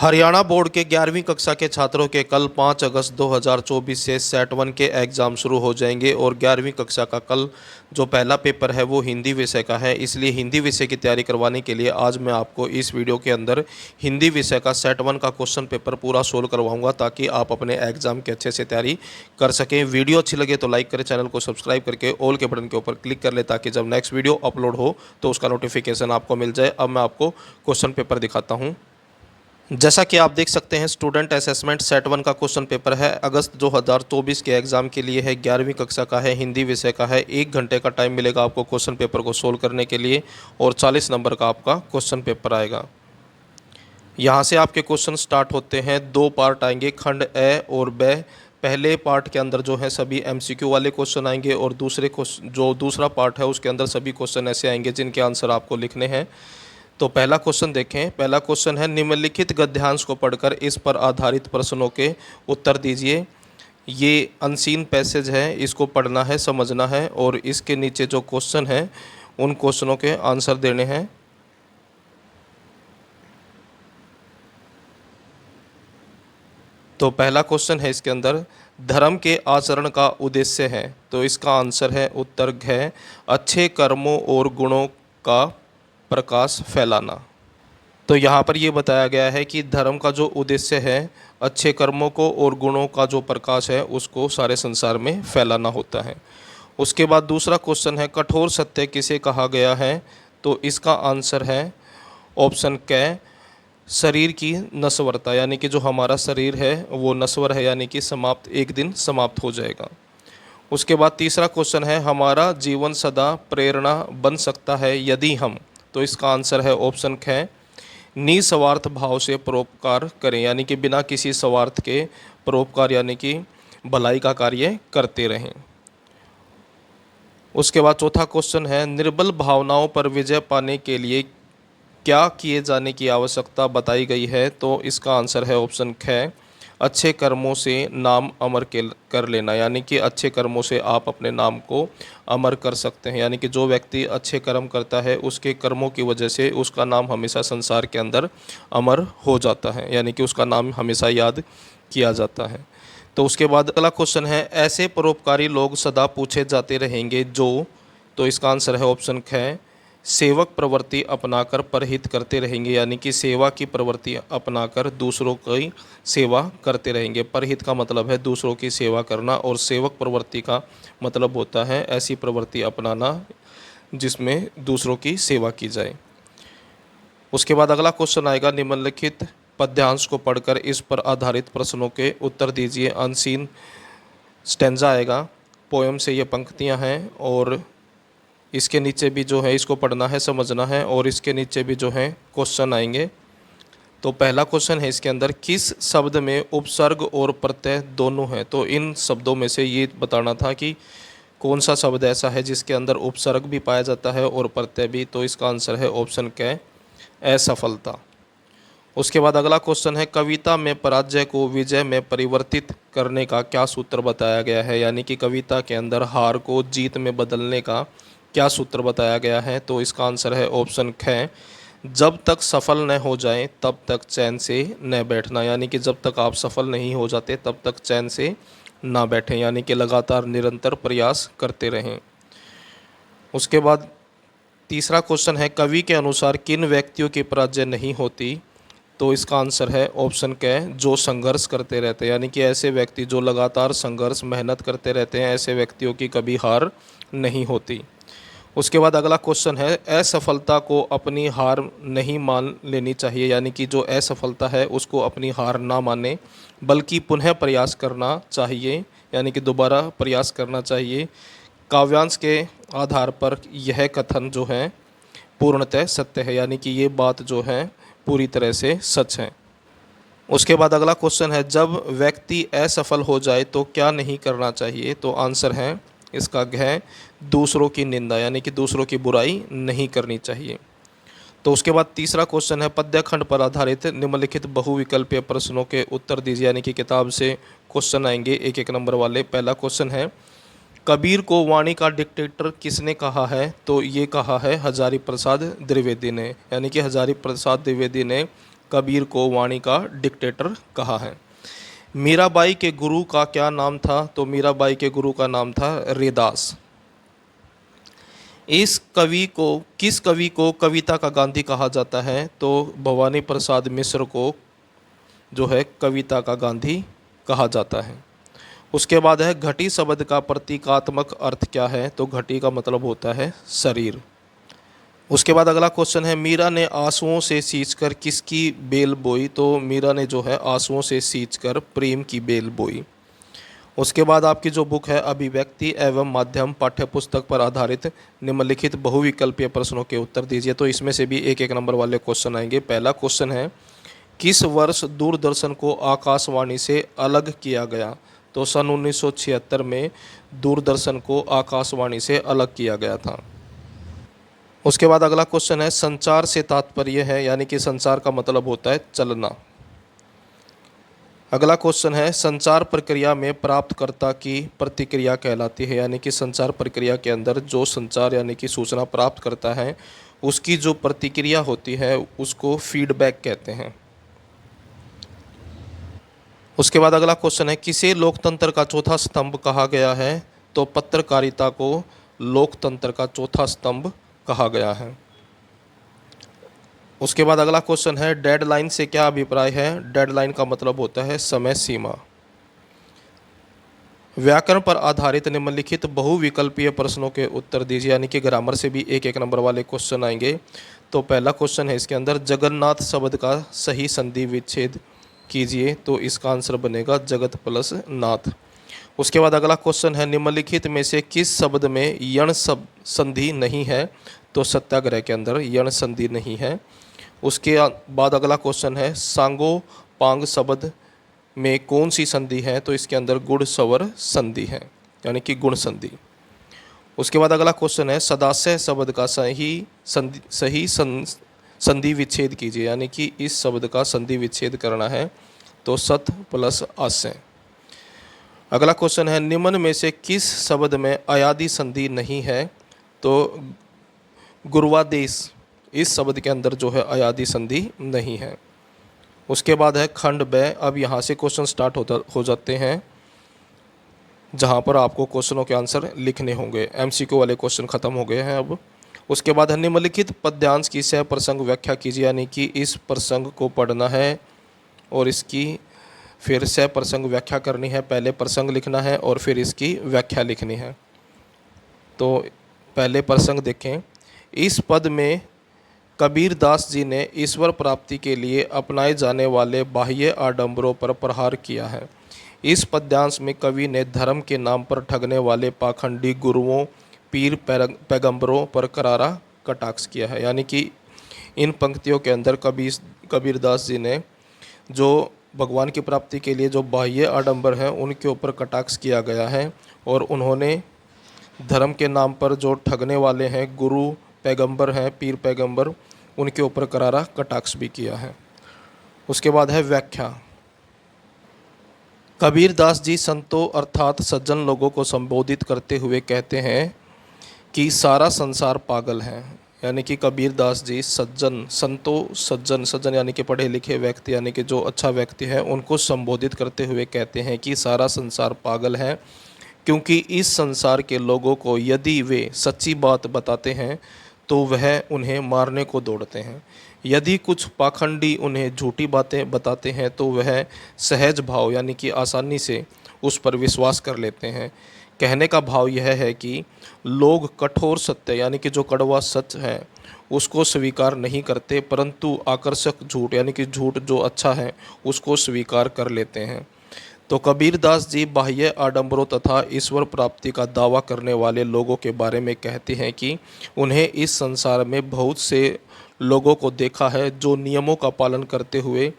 Haryana board के 11वीं कक्षा के छात्रों के कल 5 अगस्त 2024 से सेट 1 के एग्ज़ाम शुरू हो जाएंगे और 11वीं कक्षा का कल जो पहला पेपर है वो हिंदी विषय का है। इसलिए हिंदी विषय की तैयारी करवाने के लिए आज मैं आपको इस वीडियो के अंदर हिंदी विषय का सेट 1 का क्वेश्चन पेपर पूरा सोल्व करवाऊंगा ताकि आप अपने एग्ज़ाम की अच्छे से तैयारी कर सकें। वीडियो अच्छी लगे तो लाइक करें, चैनल को सब्सक्राइब करके ऑल के बटन के ऊपर क्लिक कर ले ताकि जब नेक्स्ट वीडियो अपलोड हो तो उसका नोटिफिकेशन आपको मिल जाए। अब मैं आपको क्वेश्चन पेपर दिखाता हूँ। जैसा कि आप देख सकते हैं, स्टूडेंट असेसमेंट सेट 1 का क्वेश्चन पेपर है। अगस्त 2024 के एग्ज़ाम के लिए है, 11वीं कक्षा का है, हिंदी विषय का है। 1 घंटे का टाइम मिलेगा आपको क्वेश्चन पेपर को सोल्व करने के लिए और 40 नंबर का आपका क्वेश्चन पेपर आएगा। यहाँ से आपके क्वेश्चन स्टार्ट होते हैं। 2 पार्ट आएंगे, खंड ए और ब। पहले पार्ट के अंदर जो है सभी MCQ वाले क्वेश्चन आएंगे और दूसरा पार्ट है उसके अंदर सभी क्वेश्चन ऐसे आएंगे जिनके आंसर आपको लिखने हैं। तो पहला क्वेश्चन देखें। पहला क्वेश्चन है, निम्नलिखित गद्यांश को पढ़कर इस पर आधारित प्रश्नों के उत्तर दीजिए। ये अनसीन पैसेज है, इसको पढ़ना है, समझना है और इसके नीचे जो क्वेश्चन है उन क्वेश्चनों के आंसर देने हैं। तो पहला क्वेश्चन है इसके अंदर, धर्म के आचरण का उद्देश्य है। तो इसका आंसर है उत्तर घ, अच्छे कर्मों और गुणों का प्रकाश फैलाना। तो यहाँ पर ये बताया गया है कि धर्म का जो उद्देश्य है अच्छे कर्मों को और गुणों का जो प्रकाश है उसको सारे संसार में फैलाना होता है। उसके बाद दूसरा क्वेश्चन है, कठोर सत्य किसे कहा गया है। तो इसका आंसर है ऑप्शन क, शरीर की नश्वरता, यानी कि जो हमारा शरीर है वो नश्वर है, यानी कि समाप्त, एक दिन समाप्त हो जाएगा। उसके बाद तीसरा क्वेश्चन है, हमारा जीवन सदा प्रेरणा बन सकता है यदि हम। तो इसका आंसर है ऑप्शन ख, निस्वार्थ भाव से परोपकार करें, यानी कि बिना किसी स्वार्थ के परोपकार यानी कि भलाई का कार्य करते रहें। उसके बाद चौथा क्वेश्चन है, निर्बल भावनाओं पर विजय पाने के लिए क्या किए जाने की आवश्यकता बताई गई है। तो इसका आंसर है ऑप्शन ख, अच्छे कर्मों से नाम अमर कर लेना, यानी कि अच्छे कर्मों से आप अपने नाम को अमर कर सकते हैं। यानी कि जो व्यक्ति अच्छे कर्म करता है उसके कर्मों की वजह से उसका नाम हमेशा संसार के अंदर अमर हो जाता है, यानी कि उसका नाम हमेशा याद किया जाता है। तो उसके बाद अगला क्वेश्चन है, ऐसे परोपकारी लोग सदा पूछे जाते रहेंगे जो। तो इसका आंसर है ऑप्शन ख, सेवक प्रवृत्ति अपनाकर परहित करते रहेंगे, यानी कि सेवा की प्रवृत्ति अपनाकर दूसरों की सेवा करते रहेंगे। परहित का मतलब है दूसरों की सेवा करना और सेवक प्रवृत्ति का मतलब होता है ऐसी प्रवृत्ति अपनाना जिसमें दूसरों की सेवा की जाए। उसके बाद अगला क्वेश्चन आएगा, निम्नलिखित पद्यांश को पढ़कर इस पर आधारित प्रश्नों के उत्तर दीजिए। अनसीन स्टेंजा आएगा, पोएम से ये पंक्तियाँ हैं और इसके नीचे भी जो है इसको पढ़ना है, समझना है और इसके नीचे भी जो है क्वेश्चन आएंगे। तो पहला क्वेश्चन है इसके अंदर, किस शब्द में उपसर्ग और प्रत्यय दोनों हैं। तो इन शब्दों में से ये बताना था कि कौन सा शब्द ऐसा है जिसके अंदर उपसर्ग भी पाया जाता है और प्रत्यय भी। तो इसका आंसर है ऑप्शन क, असफलता। उसके बाद अगला क्वेश्चन है, कविता में पराजय को विजय में परिवर्तित करने का क्या सूत्र बताया गया है। यानी कि कविता के अंदर हार को जीत में बदलने का क्या सूत्र बताया गया है। तो इसका आंसर है ऑप्शन ख, जब तक सफल न हो जाए तब तक चैन से न बैठना, यानी कि जब तक आप सफल नहीं हो जाते तब तक चैन से ना बैठें, यानी कि लगातार निरंतर प्रयास करते रहें। उसके बाद तीसरा क्वेश्चन है, कवि के अनुसार किन व्यक्तियों की पराजय नहीं होती। तो इसका आंसर है ऑप्शन क, जो संघर्ष करते रहते हैं, यानी कि ऐसे व्यक्ति जो लगातार संघर्ष मेहनत करते रहते हैं ऐसे व्यक्तियों की कभी हार नहीं होती। उसके बाद अगला क्वेश्चन है, असफलता को अपनी हार नहीं मान लेनी चाहिए, यानी कि जो असफलता है उसको अपनी हार ना माने बल्कि पुनः प्रयास करना चाहिए, यानी कि दोबारा प्रयास करना चाहिए। काव्यांश के आधार पर यह कथन जो है पूर्णतः सत्य है, यानी कि ये बात जो है पूरी तरह से सच है। उसके बाद अगला क्वेश्चन है, जब व्यक्ति असफल हो जाए तो क्या नहीं करना चाहिए। तो आंसर है इसका घ, दूसरों की निंदा, यानी कि दूसरों की बुराई नहीं करनी चाहिए। तो उसके बाद तीसरा क्वेश्चन है, पद्य खंड पर आधारित निम्नलिखित बहुविकल्पीय प्रश्नों के उत्तर दीजिए, यानी कि किताब से क्वेश्चन आएंगे एक एक नंबर वाले। पहला क्वेश्चन है, कबीर को वाणी का डिक्टेटर किसने कहा है। तो ये कहा है हजारी प्रसाद द्विवेदी ने, यानी कि हजारी प्रसाद द्विवेदी ने कबीर को वाणी का डिक्टेटर कहा है। मीराबाई के गुरु का क्या नाम था? तो मीराबाई के गुरु का नाम था रैदास। किस कवि को कविता का गांधी कहा जाता है? तो भवानी प्रसाद मिश्र को जो है कविता का गांधी कहा जाता है। उसके बाद है घटी शब्द का प्रतीकात्मक अर्थ क्या है? तो घटी का मतलब होता है शरीर। उसके बाद अगला क्वेश्चन है मीरा ने आंसुओं से सींचकर किसकी बेल बोई? तो मीरा ने जो है आंसुओं से सींचकर प्रेम की बेल बोई। उसके बाद आपकी जो बुक है अभिव्यक्ति एवं माध्यम पाठ्यपुस्तक पर आधारित निम्नलिखित बहुविकल्पीय प्रश्नों के उत्तर दीजिए। तो इसमें से भी एक एक नंबर वाले क्वेश्चन आएंगे। पहला क्वेश्चन है किस वर्ष दूरदर्शन को आकाशवाणी से अलग किया गया? तो सन 1976 में दूरदर्शन को आकाशवाणी से अलग किया गया था। उसके बाद अगला क्वेश्चन है संचार से तात्पर्य है, यानी कि संचार का मतलब होता है चलना। अगला क्वेश्चन है संचार प्रक्रिया में प्राप्तकर्ता की प्रतिक्रिया कहलाती है, यानी कि संचार प्रक्रिया के अंदर जो संचार यानी कि सूचना प्राप्त करता है उसकी जो प्रतिक्रिया होती है उसको फीडबैक कहते हैं। उसके बाद अगला क्वेश्चन है किसे लोकतंत्र का चौथा स्तंभ कहा गया है? तो पत्रकारिता को लोकतंत्र का चौथा स्तंभ कहा गया है। उसके बाद अगला क्वेश्चन है डेडलाइन से क्या अभिप्राय है? डेडलाइन का मतलब होता है समय सीमा। व्याकरण पर आधारित निम्नलिखित बहुविकल्पीय प्रश्नों के उत्तर दीजिए, यानी कि ग्रामर से भी एक एक नंबर वाले क्वेश्चन आएंगे। तो पहला क्वेश्चन है इसके अंदर जगन्नाथ शब्द का सही संधि विच्छेद कीजिए। तो इसका आंसर बनेगा जगत प्लस नाथ। उसके बाद अगला क्वेश्चन है निम्नलिखित में से किस शब्द में यण संधि नहीं है? तो सत्याग्रह के अंदर यण संधि नहीं है। उसके बाद अगला क्वेश्चन है सांगो पांग शब्द में कौन सी संधि है? तो इसके अंदर गुण स्वर संधि है, यानी कि गुण संधि। उसके बाद अगला क्वेश्चन है सदाशय शब्द का सही संधि विच्छेद कीजिए, यानी कि इस शब्द का संधि विच्छेद करना है। तो सत प्लस आशय। अगला क्वेश्चन है निम्न में से किस शब्द में अयादि संधि नहीं है? तो गुरुवादेश, इस शब्द के अंदर जो है अयादि संधि नहीं है। उसके बाद है खंड ब। अब यहाँ से क्वेश्चन स्टार्ट हो जाते हैं जहाँ पर आपको क्वेश्चनों के आंसर लिखने होंगे। एमसीक्यू वाले क्वेश्चन खत्म हो गए हैं अब। उसके बाद है निम्नलिखित पद्यांश की सह प्रसंग व्याख्या कीजिए, यानी कि इस प्रसंग को पढ़ना है और इसकी फिर सह प्रसंग व्याख्या करनी है। पहले प्रसंग लिखना है और फिर इसकी व्याख्या लिखनी है। तो पहले प्रसंग देखें। इस पद में कबीर दास जी ने ईश्वर प्राप्ति के लिए अपनाए जाने वाले बाह्य आडंबरों पर प्रहार किया है। इस पद्यांश में कवि ने धर्म के नाम पर ठगने वाले पाखंडी गुरुओं पीर पैगंबरों पर करारा कटाक्ष किया है, यानी कि इन पंक्तियों के अंदर कबीरदास जी ने जो भगवान की प्राप्ति के लिए जो बाह्य आडंबर हैं उनके ऊपर कटाक्ष किया गया है, और उन्होंने धर्म के नाम पर जो ठगने वाले हैं गुरु पैगंबर हैं, पीर पैगंबर, उनके ऊपर करारा कटाक्ष भी किया है। उसके बाद है व्याख्या। कबीरदास जी संतों अर्थात सज्जन लोगों को संबोधित करते हुए कहते हैं कि सारा संसार पागल है, यानी कि कबीरदास जी सज्जन यानी कि पढ़े लिखे व्यक्ति, यानी कि जो अच्छा व्यक्ति है, उनको संबोधित करते हुए कहते हैं कि सारा संसार पागल है, क्योंकि इस संसार के लोगों को यदि वे सच्ची बात बताते हैं तो वह उन्हें मारने को दौड़ते हैं। यदि कुछ पाखंडी उन्हें झूठी बातें बताते हैं तो वह सहज भाव यानी कि आसानी से उस पर विश्वास कर लेते हैं। कहने का भाव यह है कि लोग कठोर सत्य यानी कि जो कड़वा सच है उसको स्वीकार नहीं करते, परंतु आकर्षक झूठ यानी कि झूठ जो अच्छा है उसको स्वीकार कर लेते हैं। तो कबीरदास जी बाह्य आडंबरों तथा ईश्वर प्राप्ति का दावा करने वाले लोगों के बारे में कहते हैं कि उन्हें इस संसार में बहुत से लोगों को देखा है जो नियमों का पालन करते हुए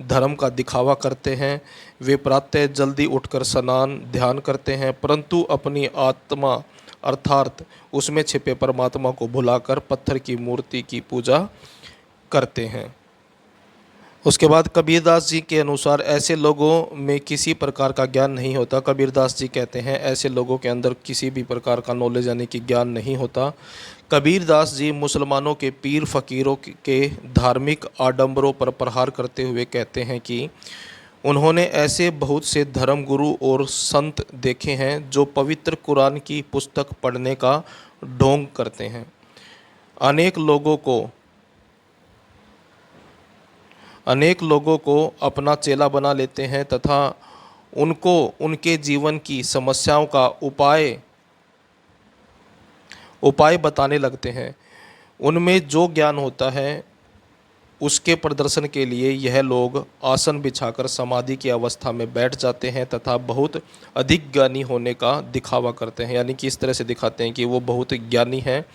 धर्म का दिखावा करते हैं। वे प्रातः जल्दी उठकर स्नान ध्यान करते हैं, परंतु अपनी आत्मा अर्थात उसमें छिपे परमात्मा को भुलाकर पत्थर की मूर्ति की पूजा करते हैं। उसके बाद कबीरदास जी के अनुसार ऐसे लोगों में किसी प्रकार का ज्ञान नहीं होता। कबीरदास जी कहते हैं ऐसे लोगों के अंदर किसी भी प्रकार का नॉलेज यानी कि ज्ञान नहीं होता। कबीरदास जी मुसलमानों के पीर फकीरों के धार्मिक आडंबरों पर प्रहार करते हुए कहते हैं कि उन्होंने ऐसे बहुत से धर्म गुरु और संत देखे हैं जो पवित्र कुरान की पुस्तक पढ़ने का ढोंग करते हैं, अनेक लोगों को अपना चेला बना लेते हैं तथा उनको उनके जीवन की समस्याओं का उपाय बताने लगते हैं। उनमें जो ज्ञान होता है उसके प्रदर्शन के लिए यह लोग आसन बिछाकर समाधि की अवस्था में बैठ जाते हैं तथा बहुत अधिक ज्ञानी होने का दिखावा करते हैं, यानी कि इस तरह से दिखाते हैं कि वो बहुत ज्ञानी हैं।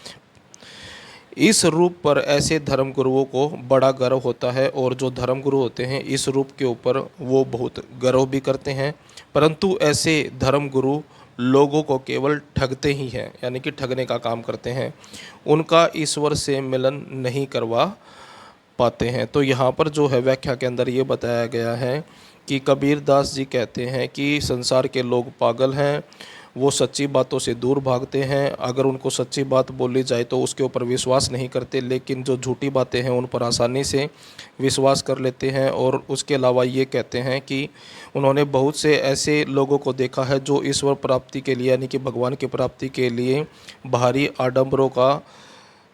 इस रूप पर ऐसे धर्म गुरुओं को बड़ा गर्व होता है और जो धर्म गुरु होते हैं इस रूप के ऊपर वो बहुत गर्व भी करते हैं, परंतु ऐसे धर्म गुरु लोगों को केवल ठगते ही हैं, यानी कि ठगने का काम करते हैं, उनका ईश्वर से मिलन नहीं करवा पाते हैं। तो यहाँ पर जो है व्याख्या के अंदर ये बताया गया है कि कबीरदास जी कहते हैं कि संसार के लोग पागल हैं, वो सच्ची बातों से दूर भागते हैं, अगर उनको सच्ची बात बोली जाए तो उसके ऊपर विश्वास नहीं करते, लेकिन जो झूठी बातें हैं उन पर आसानी से विश्वास कर लेते हैं। और उसके अलावा ये कहते हैं कि उन्होंने बहुत से ऐसे लोगों को देखा है जो ईश्वर प्राप्ति के लिए यानी कि भगवान की प्राप्ति के लिए बाहरी आडंबरों का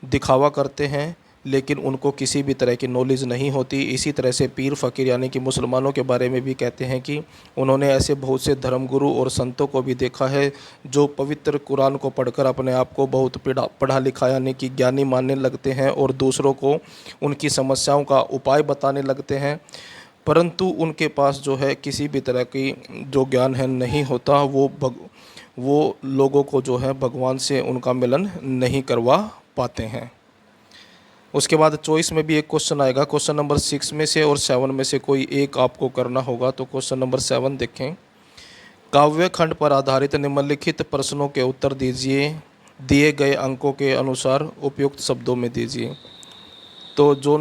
दिखावा करते हैं, लेकिन उनको किसी भी तरह की नॉलेज नहीं होती। इसी तरह से पीर फ़कीर यानी कि मुसलमानों के बारे में भी कहते हैं कि उन्होंने ऐसे बहुत से धर्मगुरु और संतों को भी देखा है जो पवित्र कुरान को पढ़कर अपने आप को बहुत पढ़ा लिखा यानी कि ज्ञानी मानने लगते हैं और दूसरों को उनकी समस्याओं का उपाय बताने लगते हैं, परंतु उनके पास जो है किसी भी तरह की जो ज्ञान है नहीं होता। वो लोगों को जो है भगवान से उनका मिलन नहीं करवा पाते हैं। उसके बाद चॉइस में भी एक क्वेश्चन आएगा, क्वेश्चन नंबर 6 में से और 7 में से कोई एक आपको करना होगा। तो क्वेश्चन नंबर 7 देखें, काव्य खंड पर आधारित निम्नलिखित प्रश्नों के उत्तर दीजिए, दिए गए अंकों के अनुसार उपयुक्त शब्दों में दीजिए। तो जो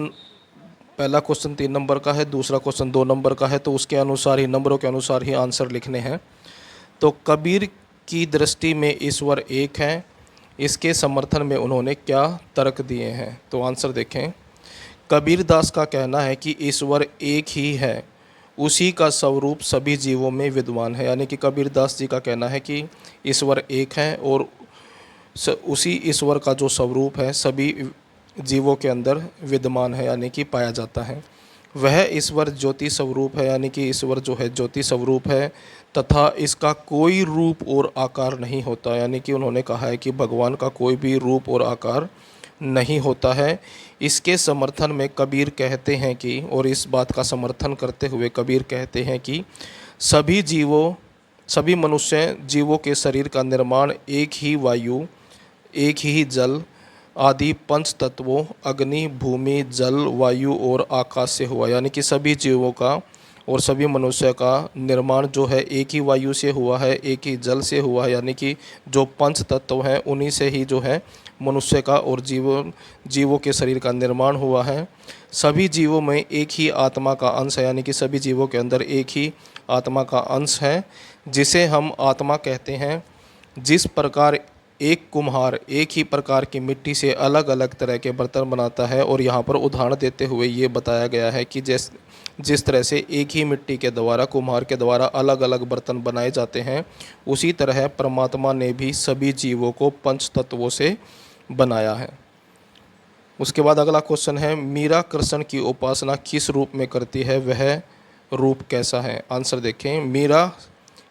पहला क्वेश्चन 3 नंबर का है, दूसरा क्वेश्चन 2 नंबर का है, तो उसके अनुसार ही नंबरों के अनुसार ही आंसर लिखने हैं। तो कबीर की दृष्टि में ईश्वर एक है, इसके समर्थन में उन्होंने क्या तर्क दिए हैं। तो आंसर देखें, कबीरदास का कहना है कि ईश्वर एक ही है, उसी का स्वरूप सभी जीवों में विद्यमान है। यानी कि कबीरदास जी का कहना है कि ईश्वर एक है और उसी ईश्वर का जो स्वरूप है सभी जीवों के अंदर विद्यमान है, यानी कि पाया जाता है। वह ईश्वर ज्योति स्वरूप है, यानी कि ईश्वर जो है ज्योति स्वरूप है तथा इसका कोई रूप और आकार नहीं होता। यानी कि उन्होंने कहा है कि भगवान का कोई भी रूप और आकार नहीं होता है। इसके समर्थन में कबीर कहते हैं कि, और इस बात का समर्थन करते हुए कबीर कहते हैं कि सभी मनुष्य जीवों के शरीर का निर्माण एक ही वायु, एक ही जल आदि पंच तत्वों अग्नि, भूमि, जल, वायु और आकाश से हुआ। यानी कि सभी जीवों का और सभी मनुष्य का निर्माण जो है एक ही वायु से हुआ है, एक ही जल से हुआ है, यानी कि जो पंच तत्व हैं उन्हीं से ही जो है मनुष्य का और जीवों के शरीर का निर्माण हुआ है। सभी जीवों में एक ही आत्मा का अंश है, यानी कि सभी जीवों के अंदर एक ही आत्मा का अंश है, जिसे हम आत्मा कहते हैं। जिस प्रकार एक कुम्हार एक ही प्रकार की मिट्टी से अलग अलग तरह के बर्तन बनाता है, और यहाँ पर उदाहरण देते हुए ये बताया गया है कि जिस तरह से एक ही मिट्टी के द्वारा कुम्हार के द्वारा अलग अलग बर्तन बनाए जाते हैं, उसी तरह परमात्मा ने भी सभी जीवों को पंच तत्वों से बनाया है। उसके बाद अगला क्वेश्चन है, मीरा कृष्ण की उपासना किस रूप में करती है, वह रूप कैसा है। आंसर देखें, मीरा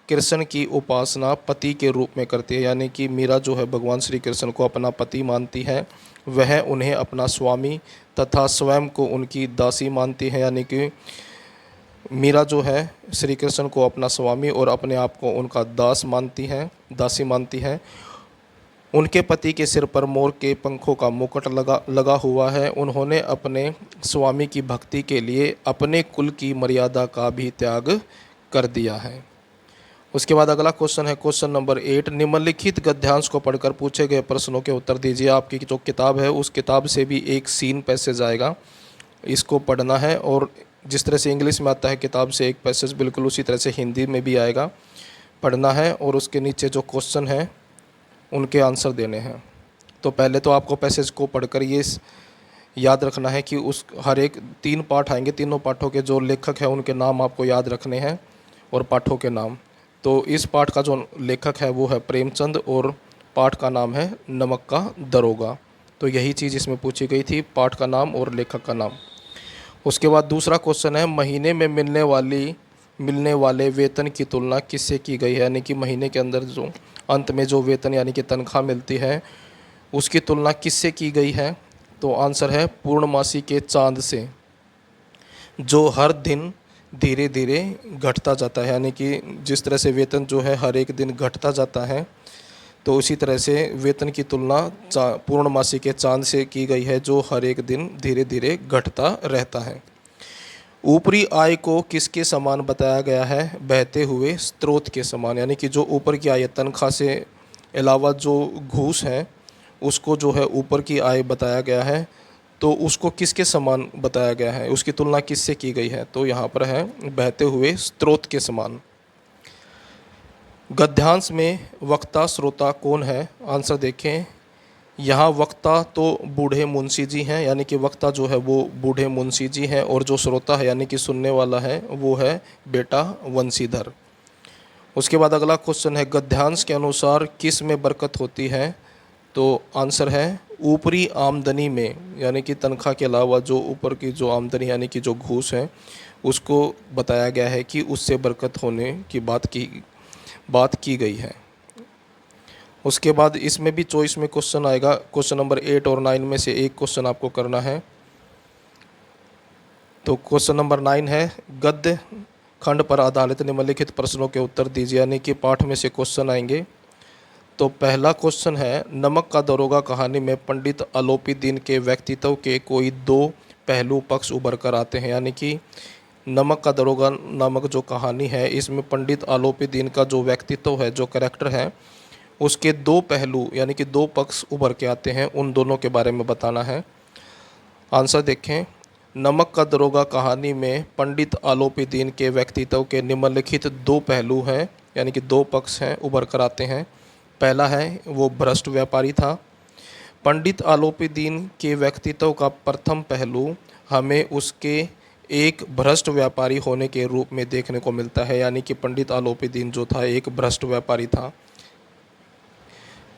कृष्ण की उपासना पति के रूप में करती है। यानी कि मीरा जो है भगवान श्री कृष्ण को अपना पति मानती है, वह उन्हें अपना स्वामी तथा स्वयं को उनकी दासी मानती है। यानी कि मीरा जो है श्री कृष्ण को अपना स्वामी और अपने आप को उनका दासी मानती है। उनके पति के सिर पर मोर के पंखों का मुकुट लगा हुआ है। उन्होंने अपने स्वामी की भक्ति के लिए अपने कुल की मर्यादा का भी त्याग कर दिया है। उसके बाद अगला क्वेश्चन है क्वेश्चन नंबर 8, निम्नलिखित गद्यांश को पढ़कर पूछे गए प्रश्नों के उत्तर दीजिए। आपकी जो किताब है उस किताब से भी एक सीन पैसेज आएगा, इसको पढ़ना है और जिस तरह से इंग्लिश में आता है किताब से एक पैसेज, बिल्कुल उसी तरह से हिंदी में भी आएगा। पढ़ना है और उसके नीचे जो क्वेश्चन हैं उनके आंसर देने हैं। तो पहले तो आपको पैसेज को पढ़कर ये याद रखना है कि उस हर एक 3 पाठ आएंगे, तीनों पाठों के जो लेखक हैं उनके नाम आपको याद रखने हैं और पाठों के नाम। तो इस पाठ का जो लेखक है वो है प्रेमचंद और पाठ का नाम है नमक का दरोगा। तो यही चीज़ इसमें पूछी गई थी, पाठ का नाम और लेखक का नाम। उसके बाद दूसरा क्वेश्चन है, महीने में मिलने वाले वेतन की तुलना किससे की गई है, यानी कि महीने के अंदर जो अंत में जो वेतन यानी कि तनख्वाह मिलती है उसकी तुलना किससे की गई है। तो आंसर है पूर्णमासी के चांद से, जो हर दिन धीरे धीरे घटता जाता है। यानी कि जिस तरह से वेतन जो है हर एक दिन घटता जाता है, तो उसी तरह से वेतन की तुलना पूर्णमासी के चांद से की गई है, जो हर एक दिन धीरे धीरे घटता रहता है। ऊपरी आय को किसके समान बताया गया है, बहते हुए स्रोत के समान। यानी कि जो ऊपर की आय तनख्वाह से अलावा जो घूस है उसको जो है ऊपर की आय बताया गया है, तो उसको किसके समान बताया गया है, उसकी तुलना किससे की गई है। तो यहाँ पर है बहते हुए स्रोत के समान। गद्यांश में वक्ता श्रोता कौन है, आंसर देखें। यहाँ वक्ता तो बूढ़े मुंशी जी हैं, यानी कि वक्ता जो है वो बूढ़े मुंशी जी हैं, और जो श्रोता है यानी कि सुनने वाला है वो है बेटा वंशीधर। उसके बाद अगला क्वेश्चन है, गद्यांश के अनुसार किस में बरकत होती है। तो आंसर है ऊपरी आमदनी में, यानी कि तनख्वाह के अलावा जो ऊपर की जो आमदनी यानी कि जो घूस है उसको बताया गया है कि उससे बरकत होने की बात की गई है। उसके बाद इसमें भी चॉइस में क्वेश्चन आएगा, क्वेश्चन नंबर 8 और 9 में से एक क्वेश्चन आपको करना है। तो क्वेश्चन नंबर 9 है, गद्य खंड पर आधारित निम्नलिखित प्रश्नों के उत्तर दीजिए। यानी कि पाठ में से क्वेश्चन आएंगे। तो पहला क्वेश्चन है, नमक का दरोगा कहानी में पंडित आलोपीदीन के व्यक्तित्व के कोई 2 पहलू पक्ष उभर कर आते हैं। यानी कि नमक का दरोगा नामक जो कहानी है इसमें पंडित आलोपीदीन का जो व्यक्तित्व है, जो कैरेक्टर है, उसके 2 पहलू यानी कि 2 पक्ष उभर के आते हैं, उन दोनों के बारे में बताना है। आंसर देखें, नमक का दरोगा कहानी में पंडित आलोपीदीन के व्यक्तित्व के निम्नलिखित 2 पहलू हैं, यानी कि 2 पक्ष हैं उभर कर आते हैं। पहला है वो भ्रष्ट व्यापारी था। पंडित आलोपीदीन के व्यक्तित्व का प्रथम पहलू हमें उसके एक भ्रष्ट व्यापारी होने के रूप में देखने को मिलता है। यानी कि पंडित आलोपीदीन जो था एक भ्रष्ट व्यापारी था।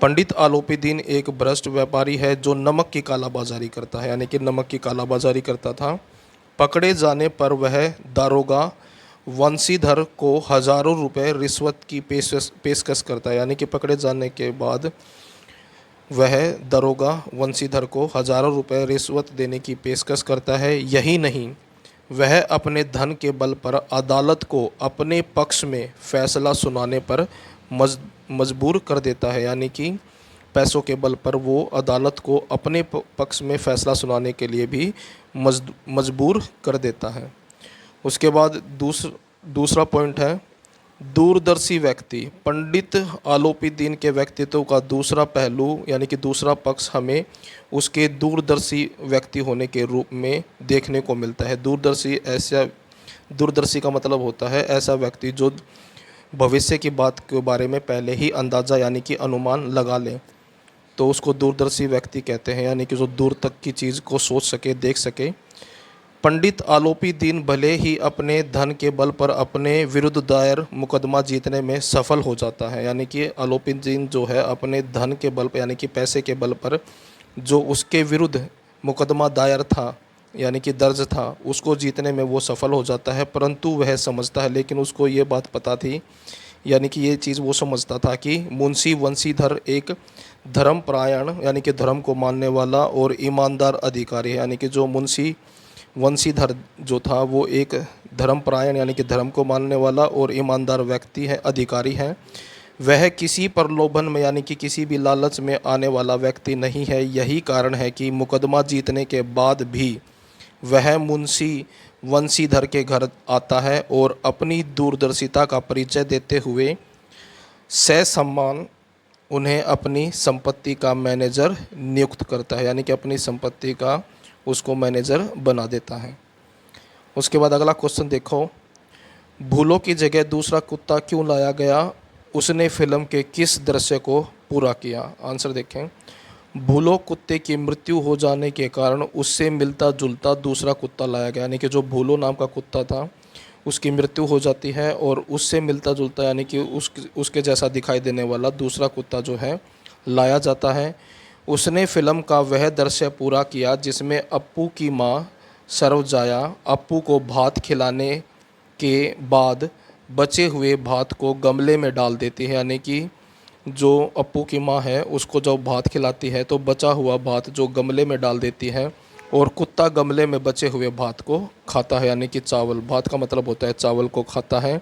पंडित आलोपीदीन एक भ्रष्ट व्यापारी है जो नमक की कालाबाजारी करता है, यानी कि नमक की कालाबाजारी करता था। पकड़े जाने पर वह दारोगा वंशीधर को हजारों रुपए रिश्वत की पेशकश करता है। यानी कि पकड़े जाने के बाद वह दरोगा वंशीधर को हजारों रुपए रिश्वत देने की पेशकश करता है। यही नहीं, वह अपने धन के बल पर अदालत को अपने पक्ष में फैसला सुनाने पर मजबूर कर देता है। यानी कि पैसों के बल पर वो अदालत को अपने पक्ष में फैसला सुनाने के लिए भी मजबूर कर देता है। उसके बाद दूसरा पॉइंट है, दूरदर्शी व्यक्ति। पंडित आलोपीदीन के व्यक्तित्व का दूसरा पहलू यानी कि दूसरा पक्ष हमें उसके दूरदर्शी व्यक्ति होने के रूप में देखने को मिलता है। दूरदर्शी का मतलब होता है ऐसा व्यक्ति जो भविष्य की बात के बारे में पहले ही अंदाज़ा यानी कि अनुमान लगा ले, तो उसको दूरदर्शी व्यक्ति कहते हैं। यानी कि जो दूर तक की चीज़ को सोच सके, देख सके। पंडित आलोपीदीन भले ही अपने धन के बल पर अपने विरुद्ध दायर मुकदमा जीतने में सफल हो जाता है। यानी कि आलोपीदीन जो है अपने धन के बल पर यानी कि पैसे के बल पर जो उसके विरुद्ध मुकदमा दायर था यानी कि दर्ज था, उसको जीतने में वो सफल हो जाता है। परंतु वह समझता है, लेकिन उसको ये बात पता थी, यानी कि ये चीज़ वो समझता था कि मुंशी वंशीधर एक धर्मपरायण यानी कि धर्म को मानने वाला और ईमानदार अधिकारी है। यानी कि जो मुंशी वंशीधर जो था वो एक धर्मपरायण यानी कि धर्म को मानने वाला और ईमानदार व्यक्ति है, अधिकारी है। वह किसी प्रलोभन में यानी कि किसी भी लालच में आने वाला व्यक्ति नहीं है। यही कारण है कि मुकदमा जीतने के बाद भी वह मुंशी वंशीधर के घर आता है और अपनी दूरदर्शिता का परिचय देते हुए ससम्मान उन्हें अपनी संपत्ति का मैनेजर नियुक्त करता है। यानी कि अपनी संपत्ति का उसको मैनेजर बना देता है। उसके बाद अगला क्वेश्चन देखो, भूलों की जगह दूसरा कुत्ता क्यों लाया गया, उसने फिल्म के किस दृश्य को पूरा किया। आंसर देखें, भूलो कुत्ते की मृत्यु हो जाने के कारण उससे मिलता जुलता दूसरा कुत्ता लाया गया, यानी कि जो भूलो नाम का कुत्ता था उसकी मृत्यु हो जाती है और उससे मिलता जुलता यानी कि उसके जैसा दिखाई देने वाला दूसरा कुत्ता जो है लाया जाता है। उसने फिल्म का वह दृश्य पूरा किया जिसमें अप्पू की माँ सर्वजाया अप्पू को भात खिलाने के बाद बचे हुए भात को गमले में डाल देती है, यानी कि जो अप्पू की माँ है उसको जब भात खिलाती है तो बचा हुआ भात जो गमले में डाल देती है और कुत्ता गमले में बचे हुए भात को खाता है, यानी कि चावल, भात का मतलब होता है चावल को खाता है।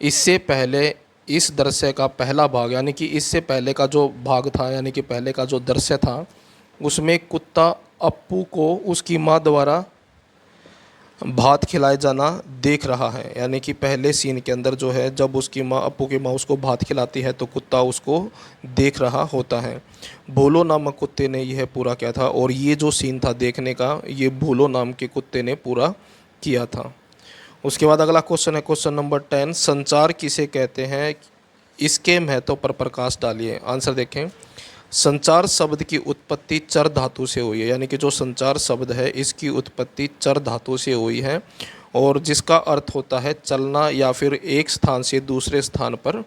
इससे पहले इस दृश्य का पहला भाग यानी कि इससे पहले का जो भाग था यानी कि पहले का जो दृश्य था उसमें कुत्ता अप्पू को उसकी माँ द्वारा भात खिलाए जाना देख रहा है, यानी कि पहले सीन के अंदर जो है जब उसकी माँ अप्पू की माँ उसको भात खिलाती है तो कुत्ता उसको देख रहा होता है। भोलो नामक कुत्ते ने यह पूरा किया था और ये जो सीन था देखने का ये भोलो नाम के कुत्ते ने पूरा किया था। उसके बाद अगला क्वेश्चन है क्वेश्चन नंबर 10, संचार किसे कहते हैं, इसके महत्व पर प्रकाश डालिए। आंसर देखें, संचार शब्द की उत्पत्ति चर धातु से हुई है, यानी कि जो संचार शब्द है इसकी उत्पत्ति चर धातु से हुई है और जिसका अर्थ होता है चलना या फिर एक स्थान से दूसरे स्थान पर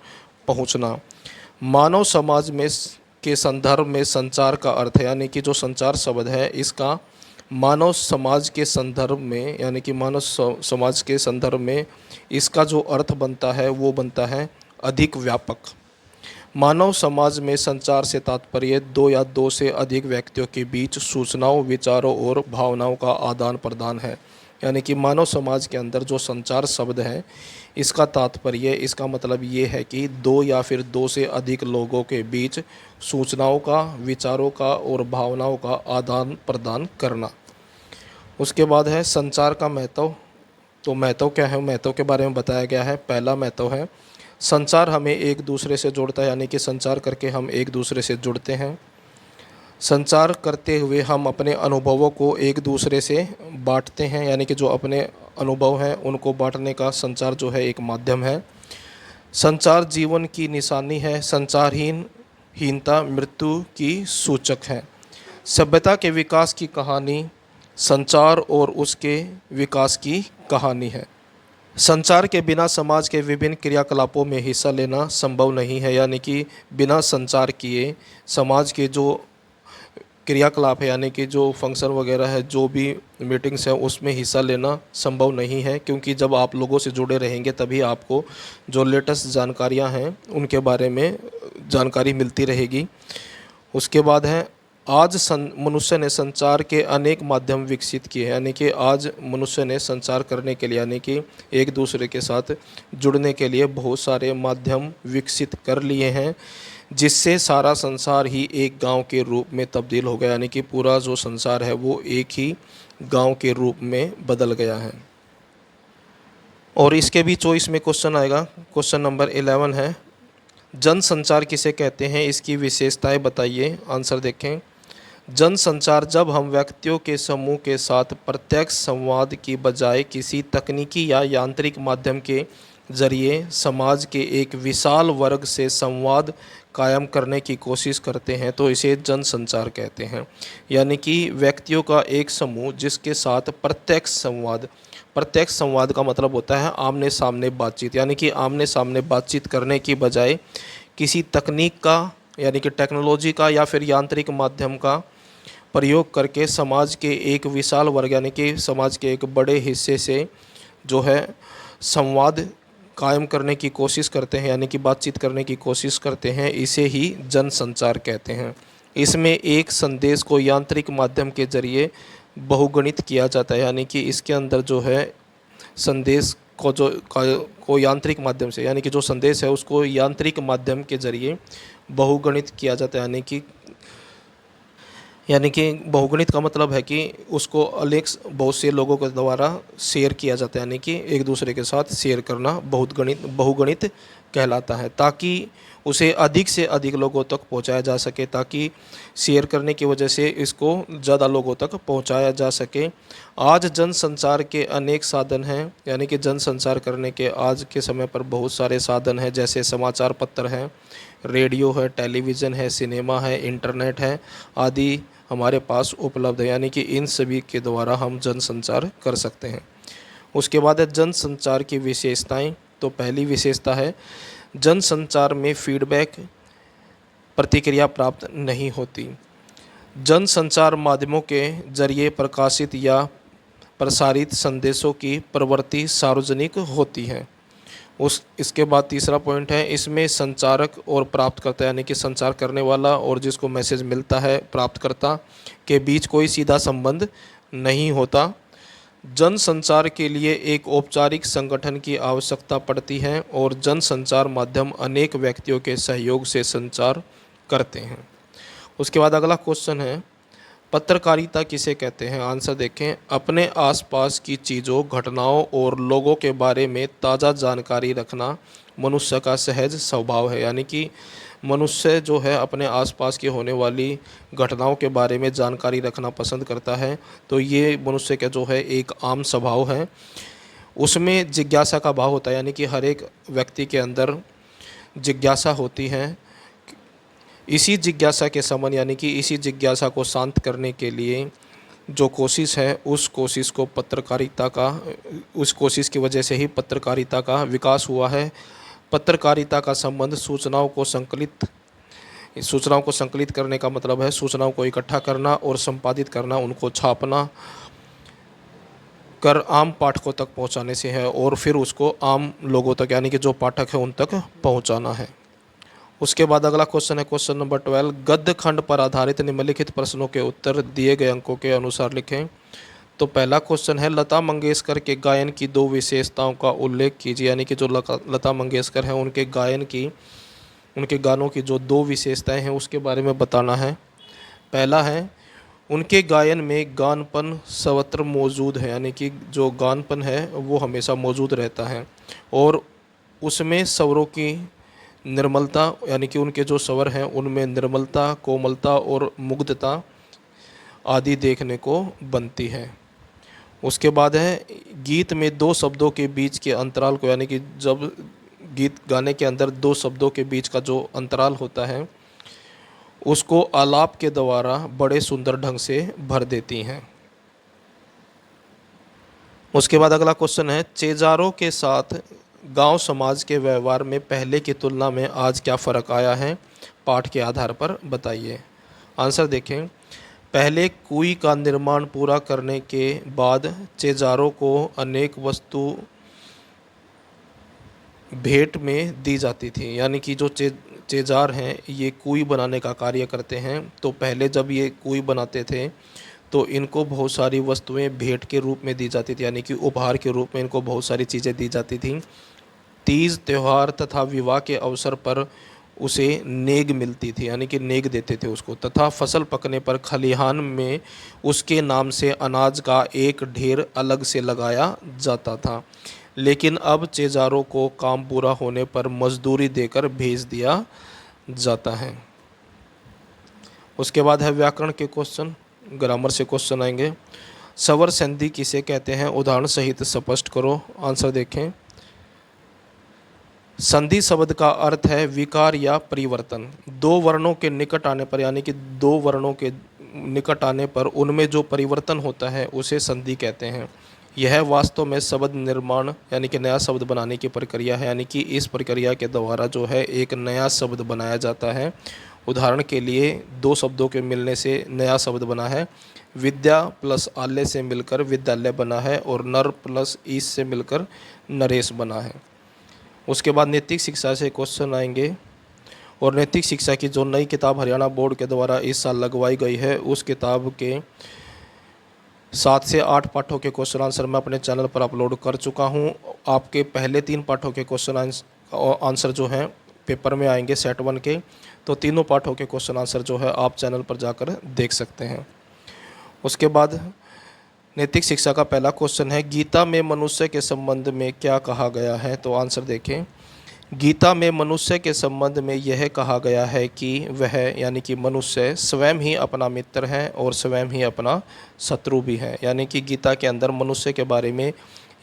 पहुंचना। मानव समाज में के संदर्भ में संचार का अर्थ है, यानी कि जो संचार शब्द है इसका मानव समाज के संदर्भ में यानी कि मानव समाज के संदर्भ में इसका जो अर्थ बनता है वो बनता है अधिक व्यापक। मानव समाज में संचार से तात्पर्य दो या दो से अधिक व्यक्तियों के बीच सूचनाओं, विचारों और भावनाओं का आदान प्रदान है, यानी कि मानव समाज के अंदर जो संचार शब्द है इसका तात्पर्य, इसका मतलब ये है कि दो या फिर दो से अधिक लोगों के बीच सूचनाओं का, विचारों का और भावनाओं का आदान प्रदान करना। उसके बाद है संचार का महत्व। तो महत्व क्या है, महत्व के बारे में बताया गया है। पहला महत्व है संचार हमें एक दूसरे से जोड़ता है, यानी कि संचार करके हम एक दूसरे से जुड़ते हैं। संचार करते हुए हम अपने अनुभवों को एक दूसरे से बांटते हैं, यानी कि जो अपने अनुभव हैं उनको बांटने का संचार जो है एक माध्यम है। संचार जीवन की निशानी है, संचारहीनता मृत्यु की सूचक है। सभ्यता के विकास की कहानी संचार और उसके विकास की कहानी है। संचार के बिना समाज के विभिन्न क्रियाकलापों में हिस्सा लेना संभव नहीं है, यानी कि बिना संचार किए समाज के जो क्रियाकलाप है यानी कि जो फंक्शन वगैरह है, जो भी मीटिंग्स है उसमें हिस्सा लेना संभव नहीं है, क्योंकि जब आप लोगों से जुड़े रहेंगे तभी आपको जो लेटेस्ट जानकारियां हैं उनके बारे में जानकारी मिलती रहेगी। उसके बाद है आज मनुष्य ने संचार के अनेक माध्यम विकसित किए हैं, यानी कि आज मनुष्य ने संचार करने के लिए यानी कि एक दूसरे के साथ जुड़ने के लिए बहुत सारे माध्यम विकसित कर लिए हैं, जिससे सारा संसार ही एक गांव के रूप में तब्दील हो गया, यानी कि पूरा जो संसार है वो एक ही गांव के रूप में बदल गया है। और इसके भी चॉइस में क्वेश्चन आएगा। क्वेश्चन नंबर 11 है जनसंचार किसे कहते हैं, इसकी विशेषताएं बताइए। आंसर देखें, जनसंचार जब हम व्यक्तियों के समूह के साथ प्रत्यक्ष संवाद की बजाय किसी तकनीकी या यांत्रिक माध्यम के जरिए समाज के एक विशाल वर्ग से संवाद कायम करने की कोशिश करते हैं तो इसे जनसंचार कहते हैं। यानी कि व्यक्तियों का एक समूह जिसके साथ प्रत्यक्ष संवाद का मतलब होता है आमने सामने बातचीत, यानी कि आमने सामने बातचीत करने की बजाय किसी तकनीक का यानी कि टेक्नोलॉजी का या फिर यांत्रिक माध्यम का प्रयोग करके समाज के एक विशाल वर्ग यानी कि समाज के एक बड़े हिस्से से जो है संवाद कायम करने की कोशिश करते हैं, यानी कि बातचीत करने की कोशिश करते हैं, इसे ही जनसंचार कहते हैं। इसमें एक संदेश को यांत्रिक माध्यम के जरिए बहुगुणित किया जाता है, यानी कि इसके अंदर जो है संदेश को यांत्रिक माध्यम से यानी कि जो संदेश है उसको यांत्रिक माध्यम के जरिए बहुगुणित किया जाता है, यानी कि बहुगुणित का मतलब है कि उसको बहुत से लोगों के द्वारा शेयर किया जाता है, यानी कि एक दूसरे के साथ शेयर करना बहुगुणित कहलाता है, ताकि उसे अधिक से अधिक लोगों तक पहुंचाया जा सके, ताकि शेयर करने की वजह से इसको ज़्यादा लोगों तक पहुंचाया जा सके। आज जनसंचार के अनेक साधन हैं, यानी कि जनसंचार करने के आज के समय पर बहुत सारे साधन हैं, जैसे समाचार पत्र हैं, रेडियो है, टेलीविज़न है, सिनेमा है, इंटरनेट है आदि हमारे पास उपलब्ध है, यानी कि इन सभी के द्वारा हम जनसंचार कर सकते हैं। उसके बाद है जनसंचार की विशेषताएं। तो पहली विशेषता है जनसंचार में फीडबैक प्रतिक्रिया प्राप्त नहीं होती। जनसंचार माध्यमों के जरिए प्रकाशित या प्रसारित संदेशों की प्रवृत्ति सार्वजनिक होती है। इसके बाद तीसरा पॉइंट है, इसमें संचारक और प्राप्तकर्ता यानी कि संचार करने वाला और जिसको मैसेज मिलता है प्राप्तकर्ता के बीच कोई सीधा संबंध नहीं होता। जनसंचार के लिए एक औपचारिक संगठन की आवश्यकता पड़ती है और जनसंचार माध्यम अनेक व्यक्तियों के सहयोग से संचार करते हैं। उसके बाद अगला क्वेश्चन है, पत्रकारिता किसे कहते हैं? आंसर देखें, अपने आसपास की चीज़ों, घटनाओं और लोगों के बारे में ताज़ा जानकारी रखना मनुष्य का सहज स्वभाव है। यानी कि मनुष्य जो है अपने आसपास की होने वाली घटनाओं के बारे में जानकारी रखना पसंद करता है। तो ये मनुष्य का जो है एक आम स्वभाव है। उसमें जिज्ञासा का भाव होता है, यानी कि हर एक व्यक्ति के अंदर जिज्ञासा होती है। इसी जिज्ञासा के समन यानी कि इसी जिज्ञासा को शांत करने के लिए जो कोशिश है, उस कोशिश की वजह से ही पत्रकारिता का विकास हुआ है। पत्रकारिता का संबंध सूचनाओं को संकलित करने का मतलब है सूचनाओं को इकट्ठा करना और संपादित करना, उनको छापना कर आम पाठकों तक पहुंचाने से है और फिर उसको आम लोगों तक यानी कि जो पाठक है उन तक पहुंचाना है। उसके बाद अगला क्वेश्चन है क्वेश्चन नंबर 12, गद्य खंड पर आधारित निम्नलिखित प्रश्नों के उत्तर दिए गए अंकों के अनुसार लिखें। तो पहला क्वेश्चन है, लता मंगेशकर के गायन की दो विशेषताओं का उल्लेख कीजिए। यानी कि जो लता मंगेशकर हैं उनके गानों की जो दो विशेषताएं हैं उसके बारे में बताना है। पहला है, उनके गायन में गानपन सर्वत्र मौजूद है, यानी कि जो गानपन है वो हमेशा मौजूद रहता है और उसमें स्वरों की निर्मलता, यानी कि उनके जो स्वर हैं उनमें निर्मलता, कोमलता और मुग्धता आदि देखने को बनती है। उसके बाद है, गीत में दो शब्दों के बीच के अंतराल को, यानी कि जब गीत गाने के अंदर दो शब्दों के बीच का जो अंतराल होता है उसको आलाप के द्वारा बड़े सुंदर ढंग से भर देती हैं। उसके बाद अगला क्वेश्चन है, चेजारों के साथ गांव समाज के व्यवहार में पहले की तुलना में आज क्या फ़र्क आया है? पाठ के आधार पर बताइए। आंसर देखें, पहले कुई का निर्माण पूरा करने के बाद चेजारों को अनेक वस्तु भेंट में दी जाती थी। यानी कि जो चेजार हैं ये कुई बनाने का कार्य करते हैं। तो पहले जब ये कुई बनाते थे तो इनको बहुत सारी वस्तुएं भेंट के रूप में दी जाती थी, यानी कि उपहार के रूप में इनको बहुत सारी चीज़ें दी जाती थी। तीज त्यौहार तथा विवाह के अवसर पर उसे नेग मिलती थी, यानी कि नेग देते थे उसको, तथा फसल पकने पर खलिहान में उसके नाम से अनाज का एक ढेर अलग से लगाया जाता था। लेकिन अब चेजारों को काम पूरा होने पर मजदूरी देकर भेज दिया जाता है। उसके बाद है व्याकरण के क्वेश्चन, ग्रामर से क्वेश्चन आएंगे। स्वर संधि किसे कहते हैं? उदाहरण सहित स्पष्ट करो। आंसर देखें, संधि शब्द का अर्थ है विकार या परिवर्तन। दो वर्णों के निकट आने पर, यानी कि दो वर्णों के निकट आने पर उनमें जो परिवर्तन होता है उसे संधि कहते हैं। यह वास्तव में शब्द निर्माण यानी कि नया शब्द बनाने की प्रक्रिया है, यानी कि इस प्रक्रिया के द्वारा जो है एक नया शब्द बनाया जाता है। उदाहरण के लिए दो शब्दों के मिलने से नया शब्द बना है। विद्या प्लस आल्य से मिलकर विद्यालय बना है और नर प्लस ईश से मिलकर नरेश बना है। उसके बाद नैतिक शिक्षा से क्वेश्चन आएंगे और नैतिक शिक्षा की जो नई किताब हरियाणा बोर्ड के द्वारा इस साल लगवाई गई है उस किताब के 7 से 8 पाठों के क्वेश्चन आंसर मैं अपने चैनल पर अपलोड कर चुका हूं। आपके पहले 3 पाठों के क्वेश्चन आंसर जो हैं पेपर में आएंगे सेट 1 के, तो तीनों पाठों के क्वेश्चन आंसर जो है आप चैनल पर जाकर देख सकते हैं। उसके बाद नैतिक शिक्षा का पहला क्वेश्चन है, गीता में मनुष्य के संबंध में क्या कहा गया है? तो आंसर देखें, गीता में मनुष्य के संबंध में यह कहा गया है कि वह यानी कि मनुष्य स्वयं ही अपना मित्र है और स्वयं ही अपना शत्रु भी है। यानी कि गीता के अंदर मनुष्य के बारे में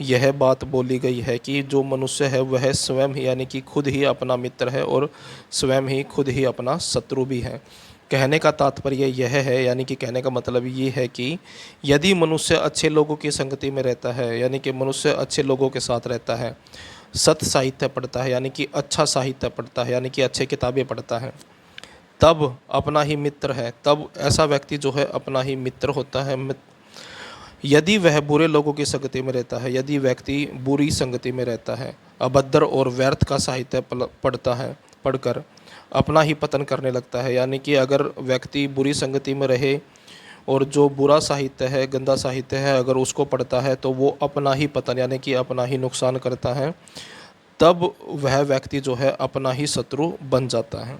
यह बात बोली गई है कि जो मनुष्य है वह स्वयं ही यानी कि खुद ही अपना मित्र है और स्वयं ही खुद ही अपना शत्रु भी है। कहने का तात्पर्य यह है यानी कि कहने का मतलब ये है कि यदि मनुष्य अच्छे लोगों की संगति में रहता है यानी कि मनुष्य अच्छे लोगों के साथ रहता है, सत साहित्य पढ़ता है यानी कि अच्छा साहित्य पढ़ता है यानी कि अच्छे किताबें पढ़ता है, तब अपना ही मित्र है, तब ऐसा व्यक्ति जो है अपना ही मित्र होता है। यदि वह बुरे लोगों की संगति में रहता है, यदि व्यक्ति बुरी संगति में रहता है, अभद्र और व्यर्थ का साहित्य पढ़ता है, पढ़कर अपना ही पतन करने लगता है। यानी कि अगर व्यक्ति बुरी संगति में रहे और जो बुरा साहित्य है, गंदा साहित्य है, अगर उसको पढ़ता है तो वो अपना ही पतन यानी कि अपना ही नुकसान करता है, तब वह व्यक्ति जो है अपना ही शत्रु बन जाता है।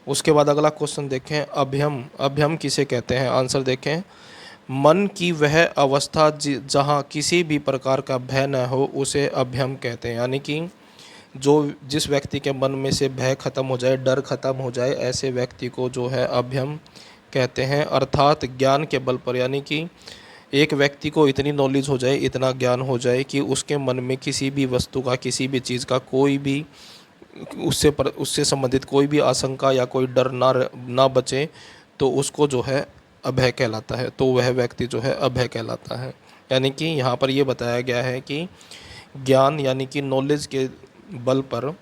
उसके बाद अगला क्वेश्चन देखें, अभ्यम अभ्यम किसे कहते हैं? आंसर देखें, मन की वह अवस्था जहाँ किसी भी प्रकार का भय न हो उसे अभ्यम कहते हैं। यानी कि जिस व्यक्ति के मन में से भय खत्म हो जाए, डर खत्म हो जाए, ऐसे व्यक्ति को जो है अभ्यम कहते हैं। अर्थात ज्ञान के बल पर, यानी कि एक व्यक्ति को इतनी नॉलेज हो जाए, इतना ज्ञान हो जाए कि उसके मन में किसी भी वस्तु का, किसी भी चीज़ का कोई भी उससे संबंधित कोई भी आशंका या कोई डर ना बचे, तो उसको जो है अभय कहलाता है। तो वह व्यक्ति जो है अभय कहलाता है। यानी कि यहाँ पर ये बताया गया है कि ज्ञान यानी कि नॉलेज के बल पर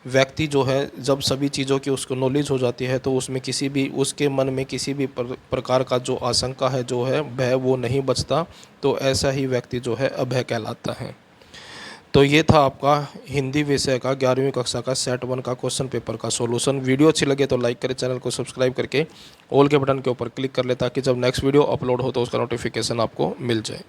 व्यक्ति जो है जब सभी चीज़ों की उसको नॉलेज हो जाती है तो उसमें किसी भी उसके मन में किसी भी प्रकार का जो आशंका है, जो है भय, वो नहीं बचता। तो ऐसा ही व्यक्ति जो है अभय कहलाता है। तो ये था आपका हिंदी विषय का 11वीं कक्षा का सेट 1 का क्वेश्चन पेपर का सॉल्यूशन। वीडियो अच्छी लगे तो लाइक करें, चैनल को सब्सक्राइब करके ऑल के बटन के ऊपर क्लिक कर ले ताकि जब नेक्स्ट वीडियो अपलोड हो तो उसका नोटिफिकेशन आपको मिल जाए।